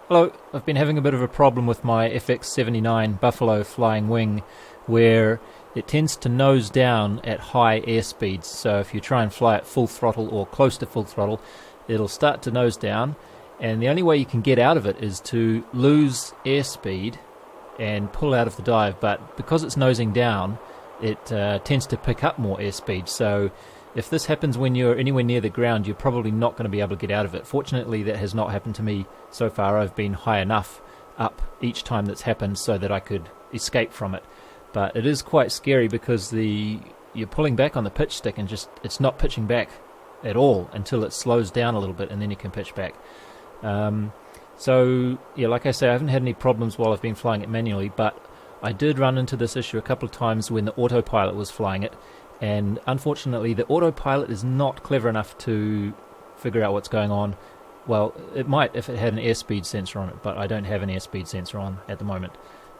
Hello, I've been having a bit of a problem with my FX79 Buffalo flying wing where it tends to nose down at high airspeeds. So if you try and fly at full throttle or close to full throttle, it'll start to nose down, and the only way you can get out of it is to lose airspeed and pull out of the dive. But because it's nosing down, it tends to pick up more airspeed. So if this happens when you're anywhere near the ground, you're probably not going to be able to get out of it. Fortunately, that has not happened to me so far. I've been high enough up each time that's happened so that I could escape from it. But it is quite scary because you're pulling back on the pitch stick and it's not pitching back at all until it slows down a little bit, and then you can pitch back. So yeah, like I say, I haven't had any problems while I've been flying it manually, but I did run into this issue a couple of times when the autopilot was flying it. And unfortunately, the autopilot is not clever enough to figure out what's going on. Well, it might if it had an airspeed sensor on it, but I don't have an airspeed sensor on at the moment,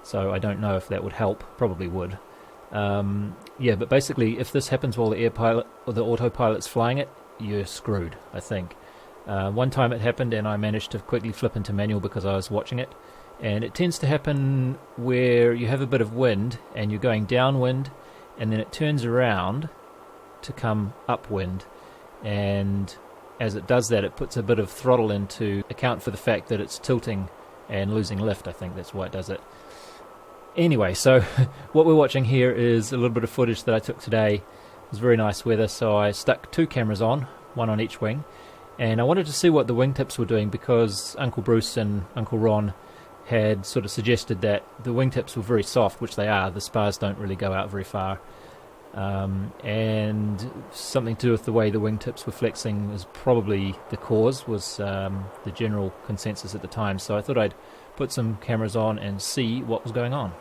so I don't know if that would help. Probably would. Yeah, but basically, if this happens while the autopilot's flying it, you're screwed, I think. One time it happened, and I managed to quickly flip into manual because I was watching it. And it tends to happen where you have a bit of wind, and you're going downwind, and then it turns around to come upwind, and as it does that, it puts a bit of throttle in to account for the fact that it's tilting and losing lift. I think that's why it does it. Anyway, so what we're watching here is a little bit of footage that I took today. It was very nice weather, so I stuck two cameras on, one on each wing, and I wanted to see what the wingtips were doing because Uncle Bruce and Uncle Ron had sort of suggested that the wingtips were very soft, which they are. The spars don't really go out very far. And something to do with the way the wingtips were flexing is probably the cause, was the general consensus at the time. So I thought I'd put some cameras on and see what was going on.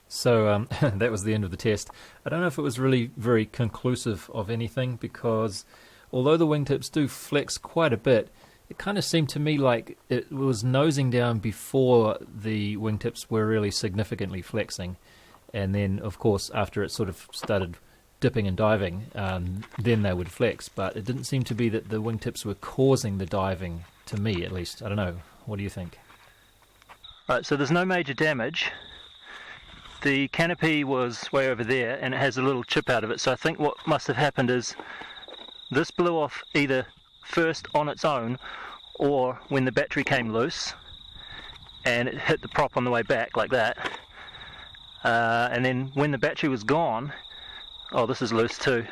So that was the end of the test. I don't know if it was really very conclusive of anything, because although the wingtips do flex quite a bit, it kind of seemed to me like it was nosing down before the wingtips were really significantly flexing. And then, of course, after it sort of started dipping and diving, then they would flex. But it didn't seem to be that the wingtips were causing the diving, to me at least. I don't know. What do you think? Right, so there's no major damage. The canopy was way over there and it has a little chip out of it, so I think what must have happened is this blew off either first on its own or when the battery came loose and it hit the prop on the way back like that, and then when the battery was gone, oh, this is loose too.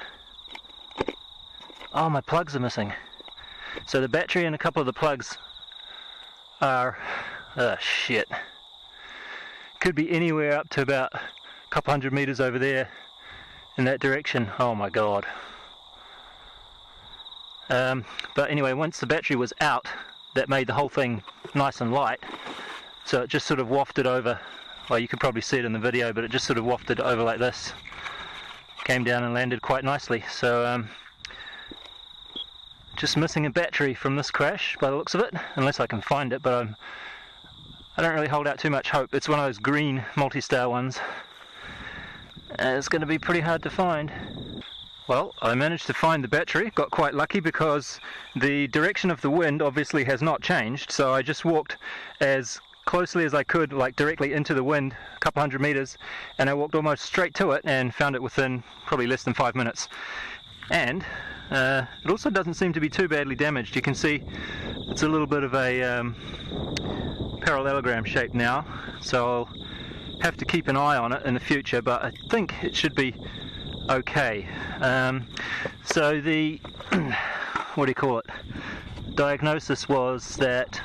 Oh, my plugs are missing. So the battery and a couple of the plugs are, oh shit, could be anywhere up to about a couple hundred meters over there in that direction. Oh my god. But anyway, once the battery was out, that made the whole thing nice and light, so it just sort of wafted over. Well, you could probably see it in the video, but it just sort of wafted over like this, came down and landed quite nicely. So just missing a battery from this crash by the looks of it, unless I can find it, but I don't really hold out too much hope. It's one of those green multi-star ones. It's going to be pretty hard to find. Well, I managed to find the battery, got quite lucky because the direction of the wind obviously has not changed, so I just walked as closely as I could, like directly into the wind, a couple hundred meters, and I walked almost straight to it and found it within probably less than 5 minutes. And it also doesn't seem to be too badly damaged. You can see it's a little bit of a parallelogram shape now, so I'll have to keep an eye on it in the future, but I think it should be okay. So the what do you call it, diagnosis was that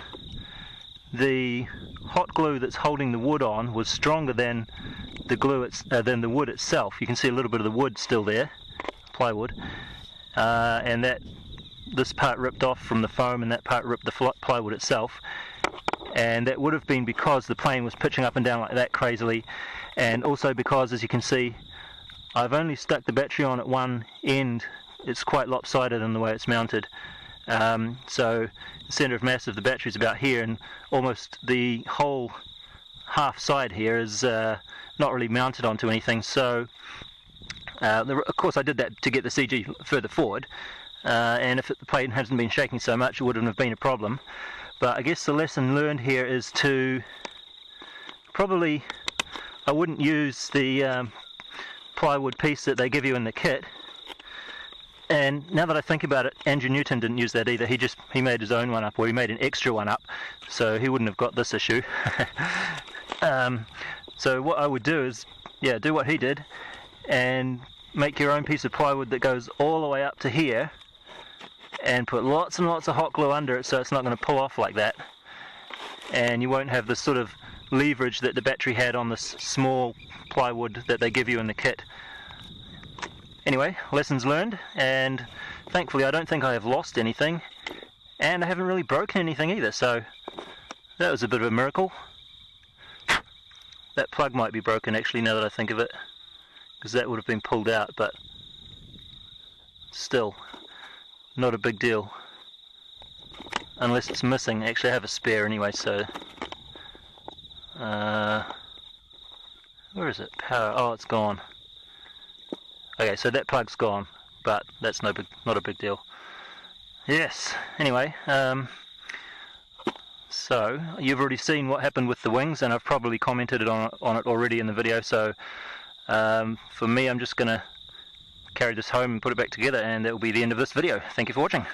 the hot glue that's holding the wood on was stronger than the glue than the wood itself. You can see a little bit of the wood still there, plywood, and that this part ripped off from the foam and that part ripped the plywood itself, and that would have been because the plane was pitching up and down like that crazily, and also because, as you can see, I've only stuck the battery on at one end. It's quite lopsided in the way it's mounted, so the centre of mass of the battery is about here, and almost the whole half side here is not really mounted onto anything. So of course I did that to get the CG further forward, and if the plane hadn't been shaking so much it wouldn't have been a problem. But I guess the lesson learned here is to probably, I wouldn't use the plywood piece that they give you in the kit. And now that I think about it, Andrew Newton didn't use that either. He made his own one up, or he made an extra one up, so he wouldn't have got this issue. So what I would do is, yeah, do what he did and make your own piece of plywood that goes all the way up to here, and put lots and lots of hot glue under it so it's not going to pull off like that, and you won't have this sort of leverage that the battery had on this small plywood that they give you in the kit. Anyway, lessons learned, and thankfully I don't think I have lost anything, and I haven't really broken anything either, so that was a bit of a miracle. That plug might be broken actually, now that I think of it, because that would have been pulled out, but still, not a big deal. Unless it's missing. Actually I have a spare anyway, so where is it? Power. Oh, it's gone. Okay, so that plug's gone, but that's not a big deal. Yes, anyway, so you've already seen what happened with the wings, and I've probably commented on it already in the video, so for me I'm just going to carry this home and put it back together, and that will be the end of this video. Thank you for watching.